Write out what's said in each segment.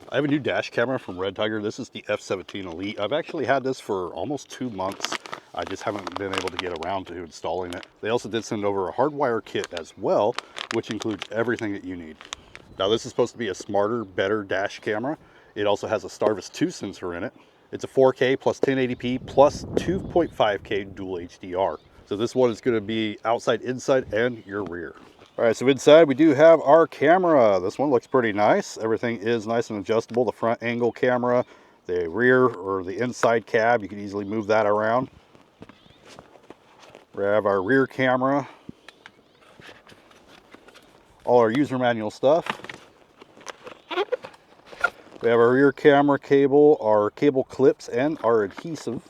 I have a new dash camera from Redtiger. This is the F17 Elite. I've actually had this for almost 2 months. I just haven't been able to get around to installing it. They also did send over a hardwire kit as well, which includes everything that you need. Now this is supposed to be a smarter, better dash camera. It also has a Starvis 2 sensor in it. It's a 4K plus 1080p plus 2.5K dual HDR. So this one is going to be outside, inside, and your rear. All right, so inside we do have our camera. This one looks pretty nice. Everything is nice and adjustable. The front angle camera, the rear or the inside cab, you can easily move that around. We have our rear camera, all our user manual stuff. We have our rear camera cable, our cable clips, and our adhesive.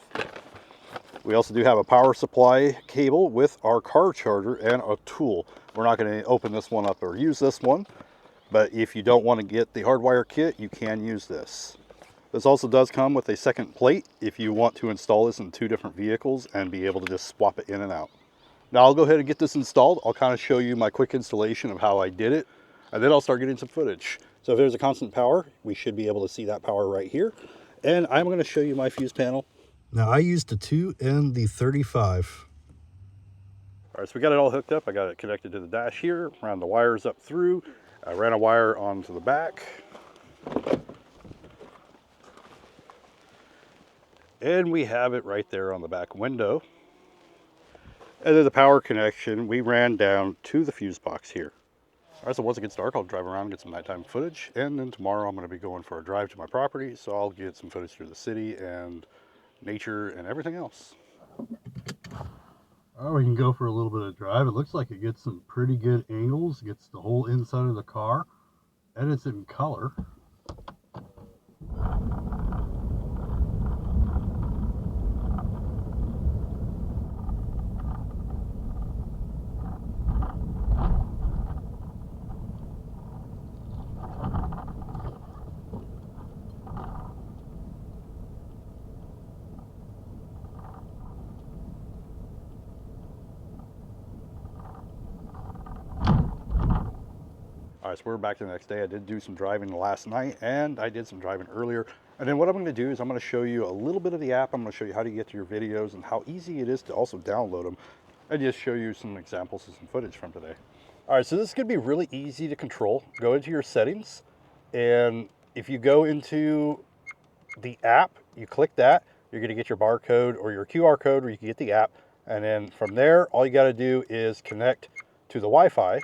We also do have a power supply cable with our car charger and a tool. We're not going to open this one up or use this one, but if you don't want to get the hardwire kit, you can use this. This also does come with a second plate if you want to install this in 2 different vehicles and be able to just swap it in and out. Now I'll go ahead and get this installed. I'll kind of show you my quick installation of how I did it, and then I'll start getting some footage. So if there's a constant power, we should be able to see that power right here. And I'm going to show you my fuse panel. Now I used the 2 and the 35. All right, so we got it all hooked up. I got it connected to the dash here, ran the wires up through. I ran a wire onto the back. And we have it right there on the back window. And then the power connection, we ran down to the fuse box here. All right, so once it gets dark, I'll drive around and get some nighttime footage. And then tomorrow I'm going to be going for a drive to my property. So I'll get some footage through the city and nature and everything else. All right, we can go for a little bit of drive. It looks like it gets some pretty good angles, gets the whole inside of the car, and it's in color. All right, so we're back to the next day. I did do some driving last night and I did some driving earlier. And then what I'm going to do is I'm going to show you a little bit of the app. I'm going to show you how to get to your videos and how easy it is to also download them. And just show you some examples of some footage from today. All right, so this is going to be really easy to control. Go into your settings, and if you go into the app, you click that, you're going to get your barcode or your QR code where you can get the app. And then from there, all you got to do is connect to the Wi-Fi.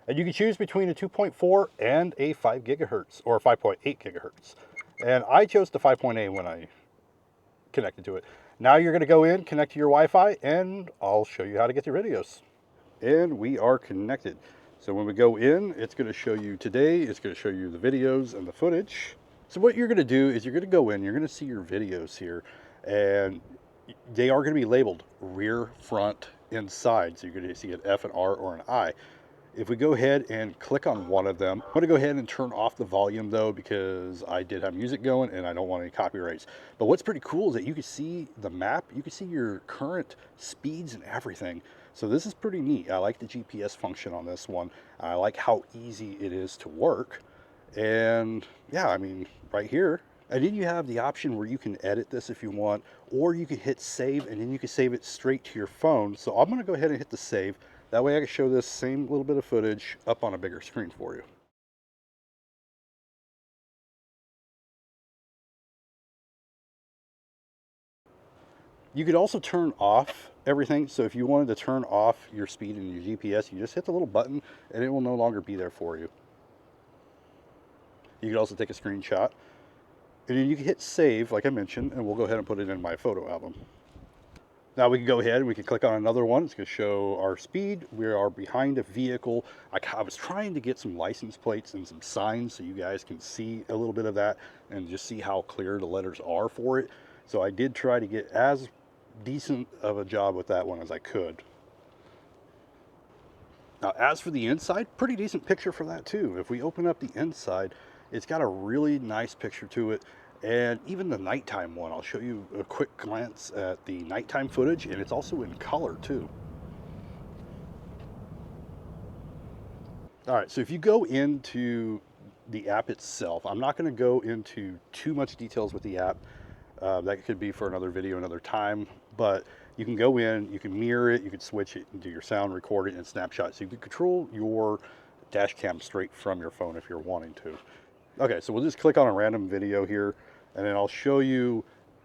And you can choose between a 2.4 and a 5 gigahertz or 5.8 gigahertz. And I chose the 5.8 when I connected to it. Now you're going to go in, connect to your Wi-Fi, and I'll show you how to get your videos. And we are connected. So when we go in, it's going to show you today, it's going to show you the videos and the footage. So what you're going to do is you're going to go in, you're going to see your videos here, and they are going to be labeled rear, front, inside. So you're going to see an F, an R, or an I. If we go ahead and click on one of them, I'm going to go ahead and turn off the volume though, because I did have music going and I don't want any copyrights. But what's pretty cool is that you can see the map, you can see your current speeds and everything. So this is pretty neat. I like the GPS function on this one. I like how easy it is to work. And yeah, I mean, right here. And then you have the option where you can edit this if you want, or you can hit save and then you can save it straight to your phone. So I'm going to go ahead and hit the save. That way I can show this same little bit of footage up on a bigger screen for you. You could also turn off everything. So if you wanted to turn off your speed and your GPS, you just hit the little button and it will no longer be there for you. You could also take a screenshot. And then you can hit save, like I mentioned, and we'll go ahead and put it in my photo album. Now we can go ahead and we can click on another one. It's going to show our speed. We are behind a vehicle. I was trying to get some license plates and some signs so you guys can see a little bit of that and just see how clear the letters are for it. So I did try to get as decent of a job with that one as I could. Now as for the inside, pretty decent picture for that too. If we open up the inside, it's got a really nice picture to it. And even the nighttime one, I'll show you a quick glance at the nighttime footage, and it's also in color too. All right, so if you go into the app itself, I'm not going to go into too much details with the app. That could be for another video, another time. But you can go in, you can mirror it, you can switch it and do your sound, record it, and snapshot. So you can control your dash cam straight from your phone if you're wanting to. Okay, so we'll just click on a random video here, and then I'll show you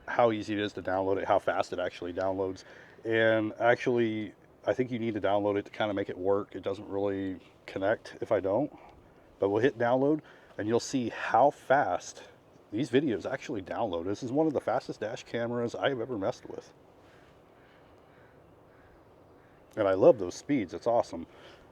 how easy it is to download it, how fast it actually downloads. And actually, I think you need to download it to kind of make it work. It doesn't really connect if I don't. But we'll hit download, and you'll see how fast these videos actually download. This is one of the fastest dash cameras I've ever messed with. And I love those speeds. It's awesome.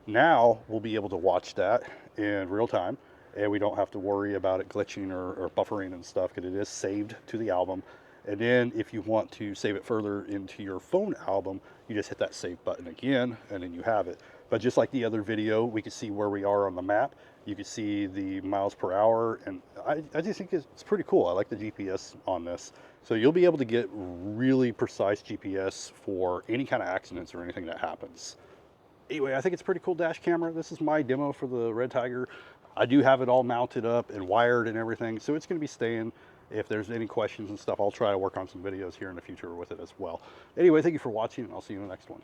Now we'll be able to watch that in real time, and we don't have to worry about it glitching or buffering and stuff, because it is saved to the album. And then if you want to save it further into your phone album, you just hit that save button again, and then you have it. But just like the other video, we can see where we are on the map. You can see the miles per hour, and I just think it's pretty cool. I like the GPS on this. So you'll be able to get really precise GPS for any kind of accidents or anything that happens. Anyway, I think it's a pretty cool dash camera. This is my demo for the Redtiger. I do have it all mounted up and wired and everything, so it's going to be staying. If there's any questions and stuff, I'll try to work on some videos here in the future with it as well. Anyway, thank you for watching, and I'll see you in the next one.